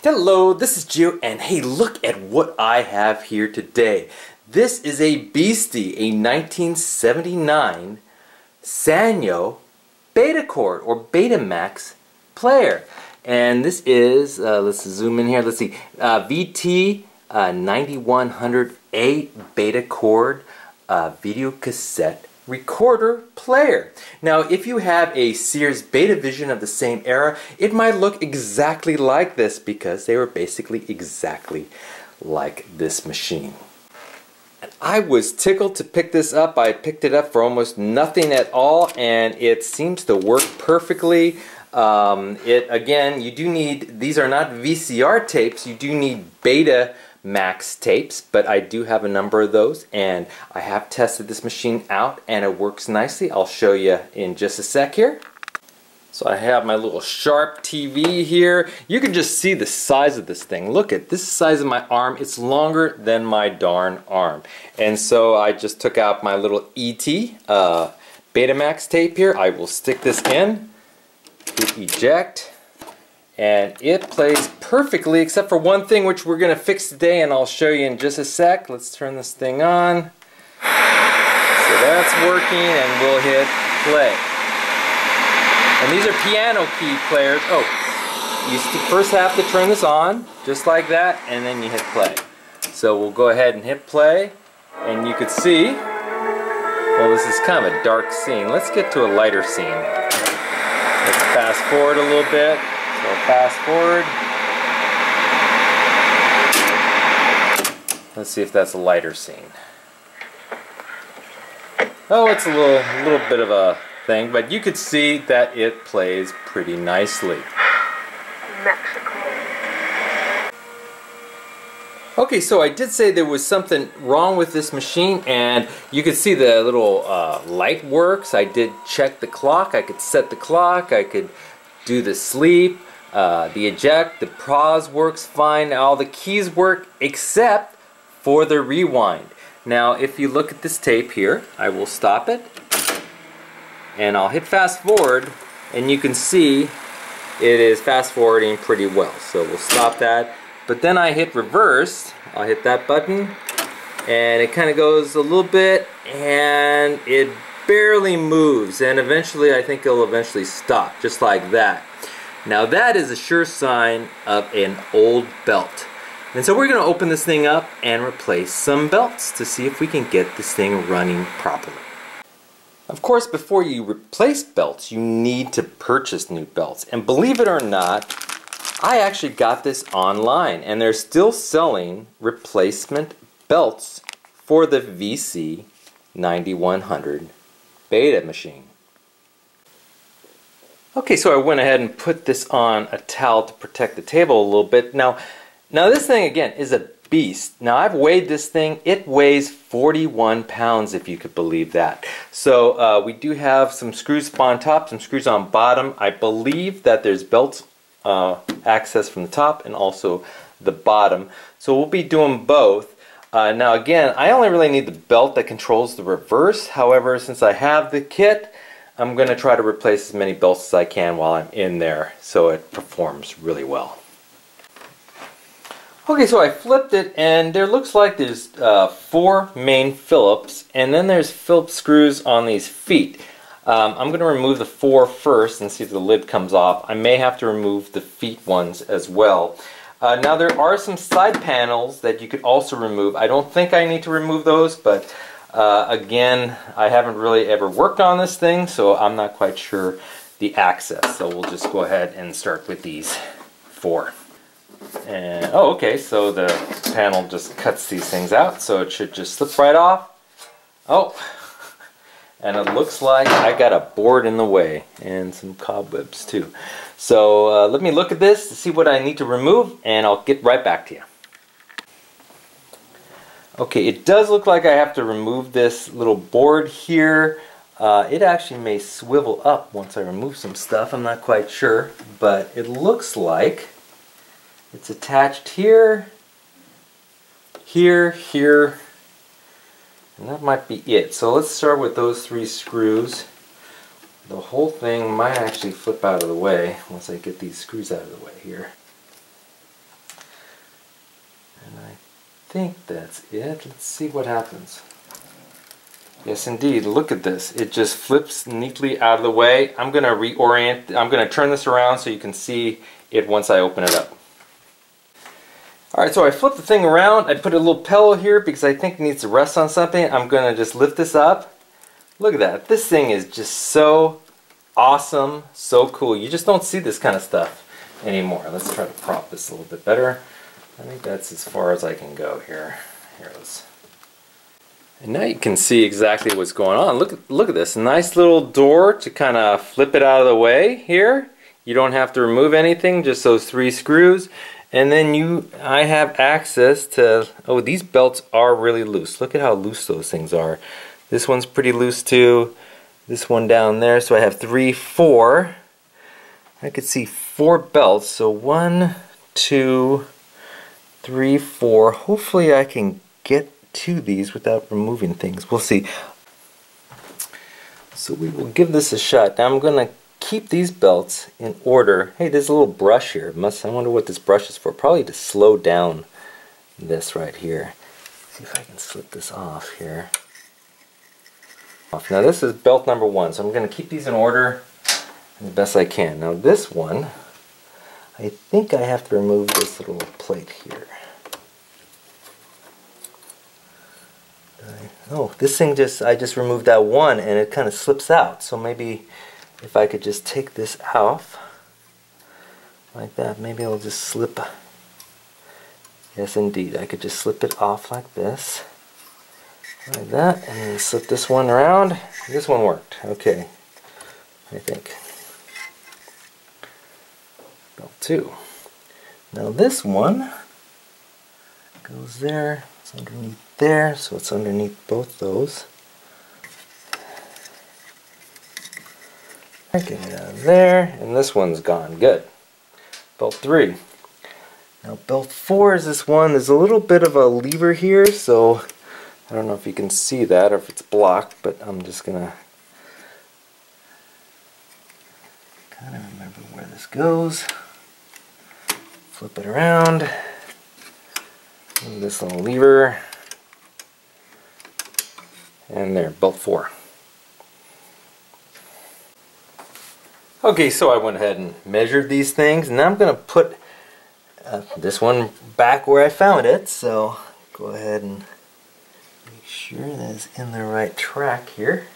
Hello, this is Gio, and hey, look at what I have here today. This is a beastie, a 1979 Sanyo Betacord or Betamax player. And this is, let's zoom in here, let's see, VT 9100A Betacord video cassette recorder player. Now, if you have a Sears Betavision of the same era, it might look exactly like this because they were basically exactly like this machine. And I was tickled to pick this up. I picked it up for almost nothing at all, and it seems to work perfectly. Again, you do need, these are not VCR tapes, you do need Betamax tapes, but I do have a number of those, and I have tested this machine out and it works nicely. I'll show you in just a sec here. So I have my little Sharp TV here. You can just see the size of this thing. Look at this size of my arm. It's longer than my darn arm. And so I just took out my little ET Betamax tape here. I will stick this in, hit eject, and it plays perfectly except for one thing which we're going to fix today, and I'll show you in just a sec. Let's turn this thing on. So that's working, and we'll hit play. And these are piano key players. Oh, you first have to turn this on, just like that, and then you hit play. So we'll go ahead and hit play, and you could see, well, this is kind of a dark scene. Let's get to a lighter scene. Let's fast forward a little bit. So fast forward. Let's see if that's a lighter scene. Oh, it's a little bit of a thing, but you could see that it plays pretty nicely. Mexico. Okay, so I did say there was something wrong with this machine, and you could see the little light works. I did check the clock. I could set the clock. I could do the sleep, the eject, the pause works fine. All the keys work except for the rewind. Now, if you look at this tape here, I will stop it, and I'll hit fast forward, and you can see it is fast forwarding pretty well. So we'll stop that. But then I hit reverse. I'll hit that button, and it kind of goes a little bit, and it barely moves, and eventually I think it'll eventually stop, just like that. Now that is a sure sign of an old belt. And so we're going to open this thing up and replace some belts to see if we can get this thing running properly. Of course, before you replace belts, you need to purchase new belts. And believe it or not, I actually got this online, and they're still selling replacement belts for the VC 9100 Beta machine. Okay, so I went ahead and put this on a towel to protect the table a little bit. Now this thing again is a beast. Now I've weighed this thing. It weighs 41 pounds, if you could believe that. So we do have some screws on top, some screws on bottom. I believe that there's belts access from the top and also the bottom. So we'll be doing both. Now again, I only really need the belt that controls the reverse. However, since I have the kit, I'm going to try to replace as many belts as I can while I'm in there so it performs really well. Okay, so I flipped it, and there looks like there's 4 main Phillips, and then there's Phillips screws on these feet. I'm going to remove the 4 first and see if the lid comes off. I may have to remove the feet ones as well. Now there are some side panels that you could also remove. I don't think I need to remove those, but again, I haven't really ever worked on this thing, so I'm not quite sure the access. So we'll just go ahead and start with these 4. And oh, okay, so the panel just cuts these things out, so it should just slip right off. Oh, and it looks like I got a board in the way and some cobwebs too. So let me look at this to see what I need to remove, and I'll get right back to you. Okay, it does look like I have to remove this little board here. It actually may swivel up once I remove some stuff. I'm not quite sure, but it looks like it's attached here, here, here, and that might be it. So let's start with those 3 screws. The whole thing might actually flip out of the way once I get these screws out of the way here. think that's it. Let's see what happens. Yes, indeed. Look at this. It just flips neatly out of the way. I'm going to reorient. I'm going to turn this around so you can see it once I open it up. Alright, so I flipped the thing around. I put a little pillow here because I think it needs to rest on something. I'm going to just lift this up. Look at that. This thing is just so awesome, so cool. You just don't see this kind of stuff anymore. Let's try to prop this a little bit better. I think that's as far as I can go here. Here it is. And now you can see exactly what's going on. Look at this. Nice little door to kind of flip it out of the way here. You don't have to remove anything, just those 3 screws. And then I have access to, oh, these belts are really loose. Look at how loose those things are. This one's pretty loose too. This one down there, so I have 3, 4. I could see 4 belts, so 1, 2, 3, 4. Hopefully I can get to these without removing things. We'll see. So we will give this a shot. Now I'm going to keep these belts in order. Hey, there's a little brush here. I wonder what this brush is for. Probably to slow down this right here. Let's see if I can slip this off here. Now this is belt number 1, so I'm going to keep these in order as best I can. Now this one, I think I have to remove this little plate here. Oh, this thing I just removed that one and it kind of slips out. So maybe if I could just take this off like that, maybe it'll just slip. Yes, indeed, I could just slip it off like this. Like that, and then slip this one around. This one worked. Okay, I think. Belt 2. Now this one goes there. It's underneath there, so it's underneath both those. I get it out of there, and this one's gone. Good. Belt 3. Now belt 4 is this one. There's a little bit of a lever here, so I don't know if you can see that or if it's blocked, but I'm just gonna kind of remember where this goes. Flip it around. Move this little lever. And there, belt 4. Okay, so I went ahead and measured these things, and now I'm going to put this one back where I found it. So go ahead and make sure that it's in the right track here.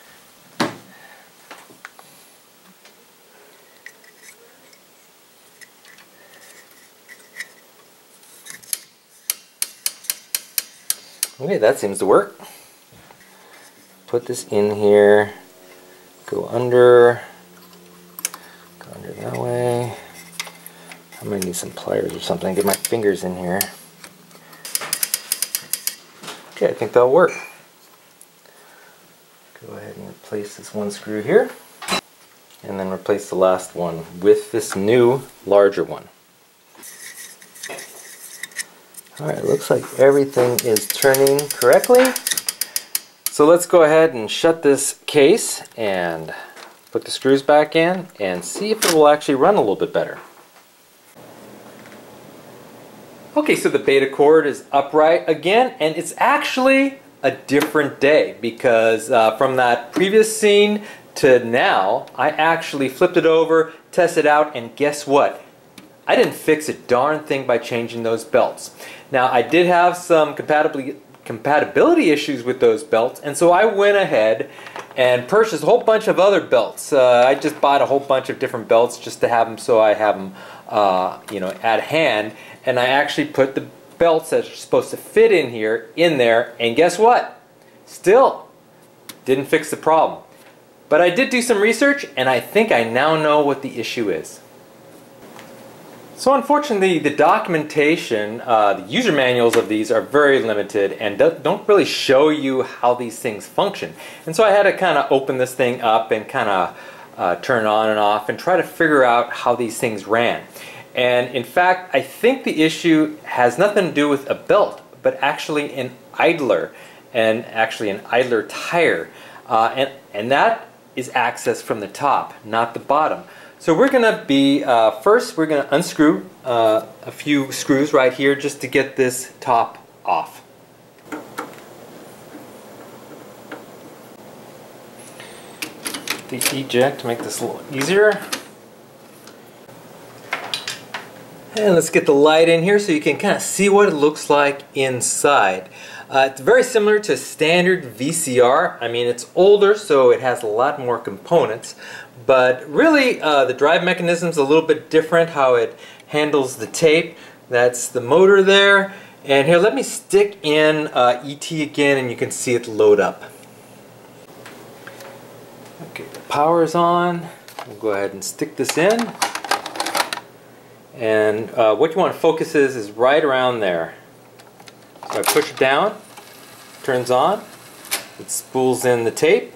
Okay, that seems to work. Put this in here, go under that way. I might need some pliers or something, get my fingers in here. Okay, I think that'll work. Go ahead and replace this one screw here, and then replace the last one with this new larger one. Alright, looks like everything is turning correctly. So let's go ahead and shut this case and put the screws back in and see if it will actually run a little bit better. Okay, so the Betacord is upright again, and it's actually a different day because from that previous scene to now, I actually flipped it over, tested it out, and guess what? I didn't fix a darn thing by changing those belts. Now, I did have some compatibility issues with those belts, and so I went ahead and purchased a whole bunch of other belts. I just bought a whole bunch of different belts just to have them, so I have them at hand, and I actually put the belts that are supposed to fit in here in there, and guess what? Still didn't fix the problem. But I did do some research, and I think I now know what the issue is. So unfortunately, the documentation, the user manuals of these are very limited and don't really show you how these things function. And so I had to kind of open this thing up and kind of turn it on and off and try to figure out how these things ran. And in fact, I think the issue has nothing to do with a belt, but actually an idler, and actually an idler tire. And that is accessed from the top, not the bottom. So we're going to be, first we're going to unscrew a few screws right here just to get this top off. the eject to make this a little easier. And let's get the light in here so you can kind of see what it looks like inside. It's very similar to standard VCR. I mean, it's older, so it has a lot more components. But really, the drive mechanism is a little bit different, how it handles the tape. That's the motor there. And here, let me stick in ET again, and you can see it load up. Okay, the power is on. We'll go ahead and stick this in. And what you want to focus is right around there. So I push it down, turns on, it spools in the tape,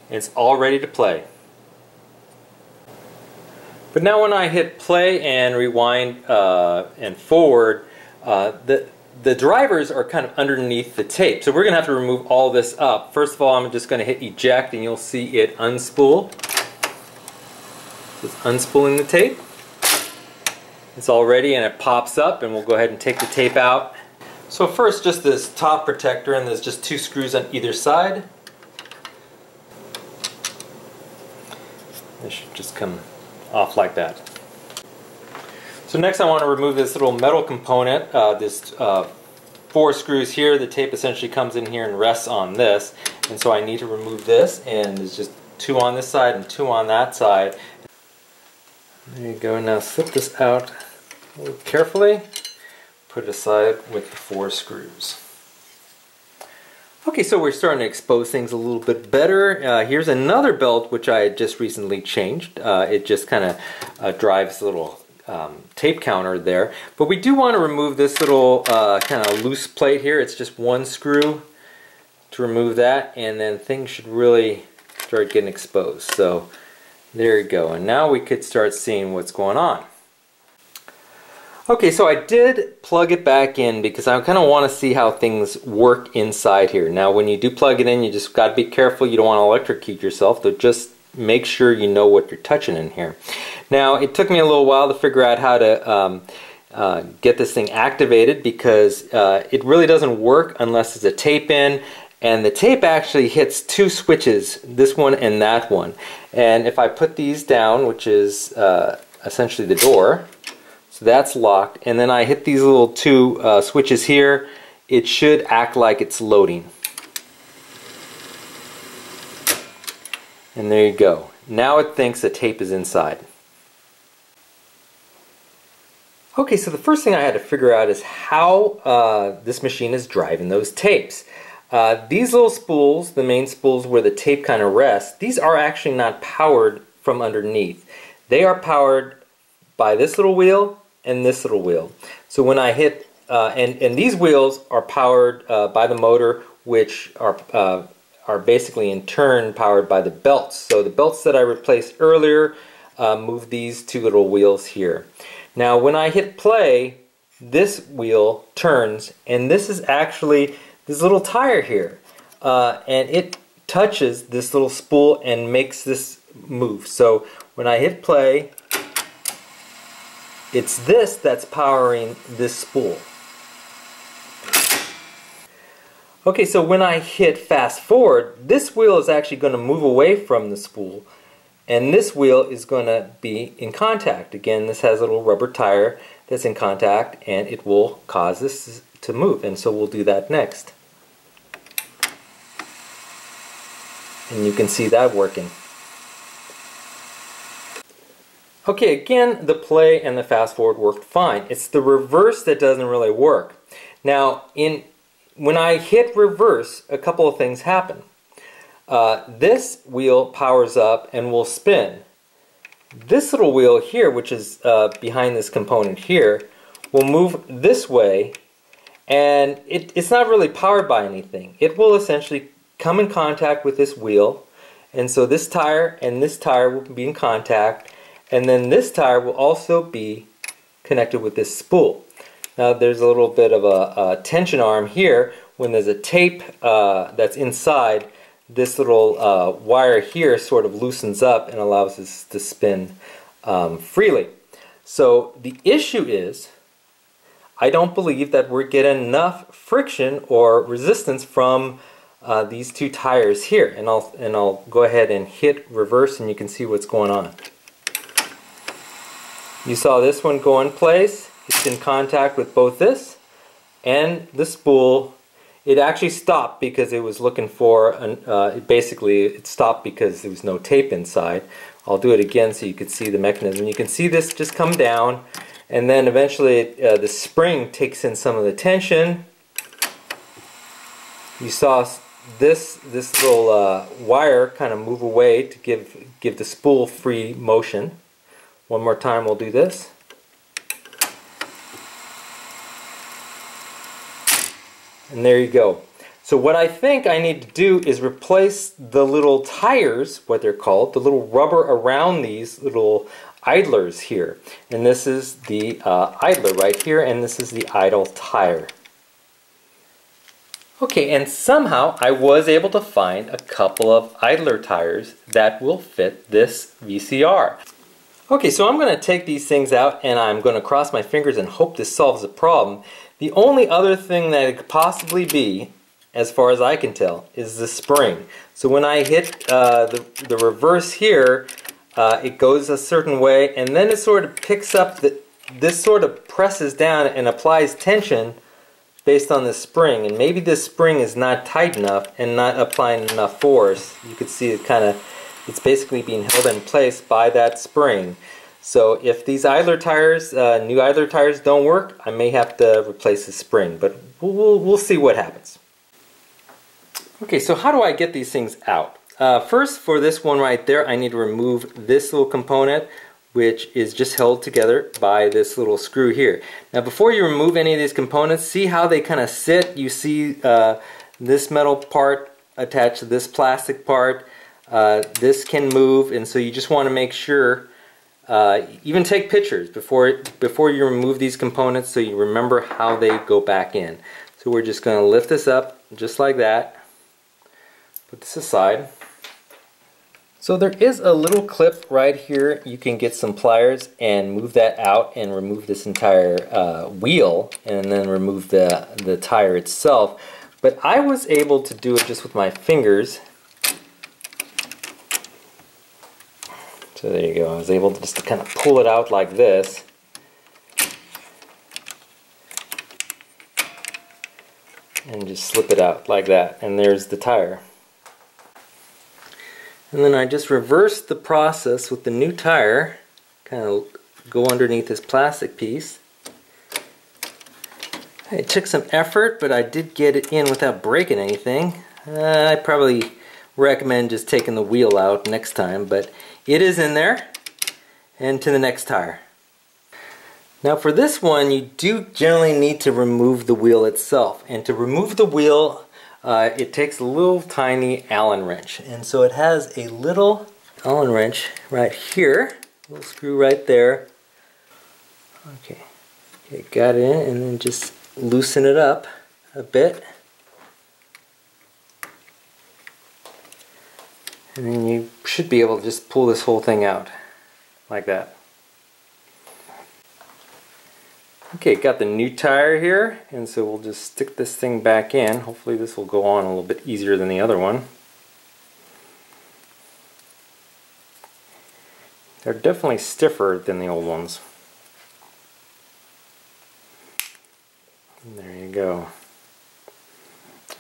and it's all ready to play. But now when I hit play and rewind and forward, the drivers are kind of underneath the tape. So we're going to have to remove all this up. First of all, I'm just going to hit eject and you'll see it unspool. So it's unspooling the tape. It's all ready and it pops up, and we'll go ahead and take the tape out. So first, just this top protector, and there's just 2 screws on either side. This should just come off like that. So next I want to remove this little metal component, this 4 screws here. The tape essentially comes in here and rests on this, and so I need to remove this, and there's just 2 on this side and 2 on that side. There you go. Now slip this out a little carefully. Put it aside with the 4 screws. Okay, so we're starting to expose things a little bit better. Here's another belt which I had just recently changed. It just kind of drives a little tape counter there. But we do want to remove this little kind of loose plate here. It's just 1 screw to remove that, and then things should really start getting exposed. So there you go, and now we could start seeing what's going on. Okay, so I did plug it back in because I kind of want to see how things work inside here. Now when you do plug it in, you just got to be careful. You don't want to electrocute yourself, so just make sure you know what you're touching in here. Now it took me a little while to figure out how to get this thing activated, because it really doesn't work unless there's a tape in. And the tape actually hits 2 switches, this one and that one. And if I put these down, which is essentially the door, so that's locked, and then I hit these little 2 switches here, it should act like it's loading. And there you go. Now it thinks the tape is inside. Okay, so the first thing I had to figure out is how this machine is driving those tapes. These little spools, the main spools where the tape kind of rests, these are actually not powered from underneath. They are powered by this little wheel and this little wheel. So when I hit, and these wheels are powered by the motor, which are basically in turn powered by the belts. So the belts that I replaced earlier move these 2 little wheels here. Now when I hit play, this wheel turns, and this is actually this little tire here, and it touches this little spool and makes this move. So when I hit play, it's this that's powering this spool. Okay, so when I hit fast forward, this wheel is actually going to move away from the spool, and this wheel is going to be in contact. Again, this has a little rubber tire that's in contact, and it will cause this to move, and so we'll do that next. And you can see that working. Okay, again, the play and the fast forward worked fine. It's the reverse that doesn't really work. Now, when I hit reverse, a couple of things happen. This wheel powers up and will spin. This little wheel here, which is behind this component here, will move this way, and it's not really powered by anything. It will essentially come in contact with this wheel, and so this tire and this tire will be in contact, and then this tire will also be connected with this spool. Now there's a little bit of a tension arm here. When there's a tape that's inside, this little wire here sort of loosens up and allows this to spin freely. So the issue is, I don't believe that we're getting enough friction or resistance from these two tires here, and I'll go ahead and hit reverse, and you can see what's going on. You saw this one go in place. It's in contact with both this and the spool. It actually stopped because it was looking for basically it stopped because there was no tape inside. I'll do it again so you can see the mechanism. You can see this just come down, and then eventually the spring takes in some of the tension. You saw this little wire kind of move away to give the spool free motion. One more time we'll do this. And there you go. So what I think I need to do is replace the little tires, what they're called, the little rubber around these little idlers here. And this is the idler right here, and this is the idle tire. Okay, and somehow I was able to find a couple of idler tires that will fit this VCR. Okay, so I'm going to take these things out, and I'm going to cross my fingers and hope this solves the problem. The only other thing that it could possibly be, as far as I can tell, is the spring. So when I hit the reverse here, it goes a certain way, and then it sort of picks up, this sort of presses down and applies tension based on the spring. And maybe this spring is not tight enough and not applying enough force. You could see it kind of, it's basically being held in place by that spring. So if these idler tires, new idler tires don't work, I may have to replace the spring, but we'll see what happens. Okay, so how do I get these things out? First, for this one right there, I need to remove this little component, which is just held together by this little screw here. Now before you remove any of these components, see how they kind of sit? You see this metal part attached to this plastic part. This can move, and so you just want to make sure, even take pictures before you remove these components so you remember how they go back in. So we're just going to lift this up just like that. Put this aside. So there is a little clip right here. You can get some pliers and move that out and remove this entire wheel, and then remove the tire itself. But I was able to do it just with my fingers. So there you go. I was able to just kind of pull it out like this. And just slip it out like that. And there's the tire. And then I just reversed the process with the new tire. Kind of go underneath this plastic piece. It took some effort, but I did get it in without breaking anything. I probably recommend just taking the wheel out next time, but it is in there. And to the next tire. Now for this one, you do generally need to remove the wheel itself. And to remove the wheel, it takes a little tiny Allen wrench. And so it has a little Allen wrench right here. A little screw right there. Okay, got it in, and then just loosen it up a bit. And then you should be able to just pull this whole thing out like that. Okay, got the new tire here, and so we'll just stick this thing back in. Hopefully this will go on a little bit easier than the other one. They're definitely stiffer than the old ones. And there you go.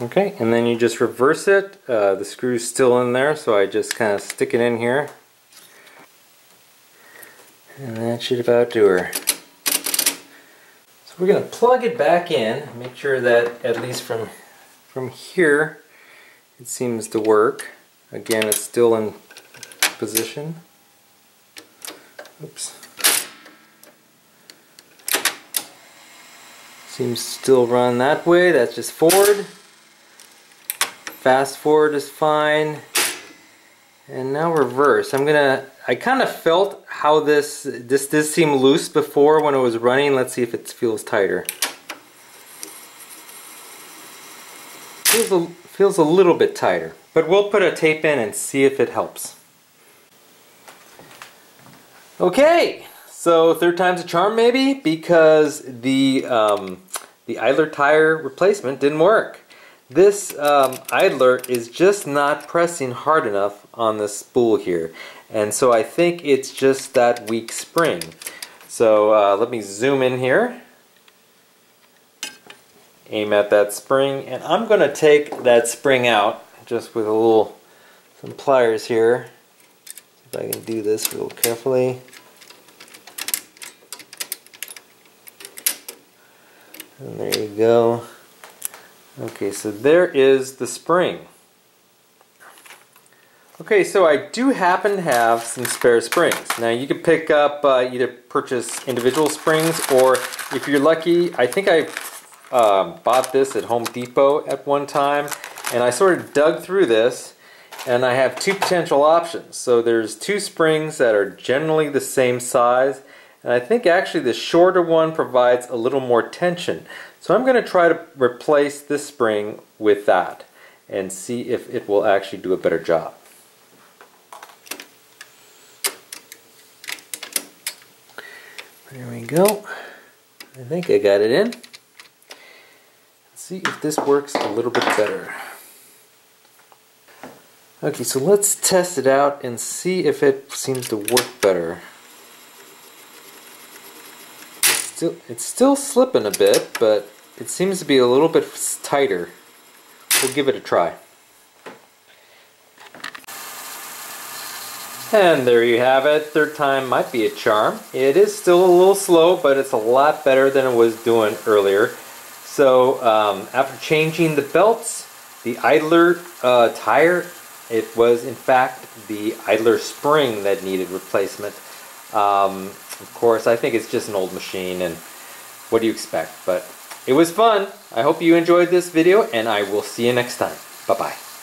Okay, and then you just reverse it. The screw's still in there, so I just kind of stick it in here. And that should about do her. So we're going to plug it back in, make sure that at least from here it seems to work. Again, it's still in position. Oops. Seems to still run that way. That's just forward. Fast forward is fine. And now reverse. I kind of felt how this did seem loose before when it was running. Let's see if it feels tighter. Feels a little bit tighter. But we'll put a tape in and see if it helps. Okay, so third time's a charm maybe, because the idler tire replacement didn't work. this idler is just not pressing hard enough on the spool here. And so I think it's just that weak spring. So let me zoom in here. Aim at that spring, and I'm going to take that spring out just with some pliers here. See if I can do this real carefully. And there you go. Okay, so there is the spring. Okay, so I do happen to have some spare springs. Now you can pick up, either purchase individual springs, or if you're lucky, I think I bought this at Home Depot at one time, and I sort of dug through this, and I have two potential options. So there's two springs that are generally the same size, and I think actually the shorter one provides a little more tension. So I'm going to try to replace this spring with that and see if it will actually do a better job. There we go. I think I got it in. Let's see if this works a little bit better. Okay, so let's test it out and see if it seems to work better. It's still slipping a bit, but it seems to be a little bit tighter. We'll give it a try. And there you have it. Third time might be a charm. It is still a little slow, but it's a lot better than it was doing earlier. So after changing the belts, the idler tire, it was in fact the idler spring that needed replacement. Of course, I think it's just an old machine, and what do you expect? But it was fun. I hope you enjoyed this video, and I will see you next time. Bye-bye.